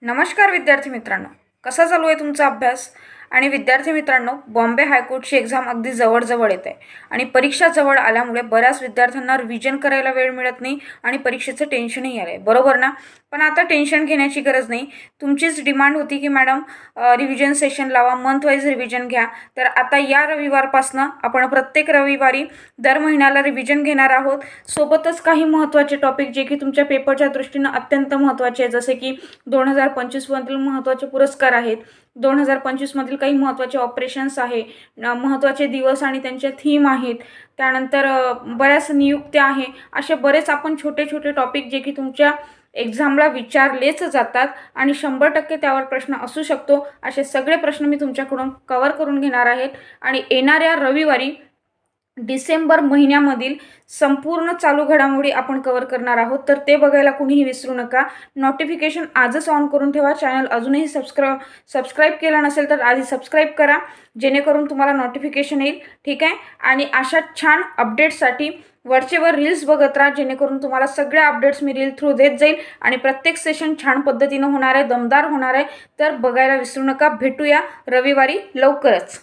नमस्कार विद्यार्थी मित्रांनो, कसा चालू आहे तुमचा अभ्यास? आणि विद्यार्थी मित्रांनो, बॉम्बे हायकोर्टची एक्झाम अगदी जवळ येते आणि परीक्षा जवळ आल्यामुळे बऱ्याच विद्यार्थ्यांना रिव्हिजन करायला वेळ मिळत नाही आणि परीक्षेचं टेन्शनही आलंय, बरोबर ना? पण आता टेन्शन घेण्याची गरज नाही. तुमचीच डिमांड होती की मॅडम रिव्हिजन सेशन लावा, मंथ वाईज रिव्हिजन घ्या. तर आता या रविवारपासनं आपण प्रत्येक रविवारी दर महिन्याला रिव्हिजन घेणार आहोत. सोबतच काही महत्त्वाचे टॉपिक जे की तुमच्या पेपरच्या दृष्टीनं अत्यंत महत्त्वाचे आहेत, जसे की 2025 मधील महत्त्वाचे पुरस्कार आहेत, 2025 मधील काही महत्त्वाचे ऑपरेशन्स आहे, महत्त्वाचे दिवस आणि त्यांच्या थीम आहेत, त्यानंतर बऱ्याच नियुक्त्या आहे. असे बरेच आपण छोटे छोटे टॉपिक जे की तुमच्या एक्झामला विचारलेच जातात आणि 100% त्यावर प्रश्न असू शकतो, असे सगळे प्रश्न मी तुमच्याकडून कव्हर करून घेणार आहेत. आणि येणाऱ्या रविवारी डिसेंबर महिन्यामधील संपूर्ण चालू घडामोडी आपण कव्हर करणार आहोत. तर ते बघायला कुणीही विसरू नका. नोटिफिकेशन आजच ऑन करून ठेवा. चॅनल अजूनही सबस्क्राईब केला नसेल तर आधी सबस्क्राईब करा, जेणेकरून तुम्हाला नोटिफिकेशन येईल. ठीक आहे. आणि अशा छान अपडेट्ससाठी वरचेवर रील्स बघत राहा, जेणेकरून तुम्हाला सगळ्या अपडेट्स मी रील थ्रू देत जाईल आणि प्रत्येक सेशन छान पद्धतीनं होणार आहे, दमदार होणार आहे. तर बघायला विसरू नका. भेटूया रविवारी लवकरच.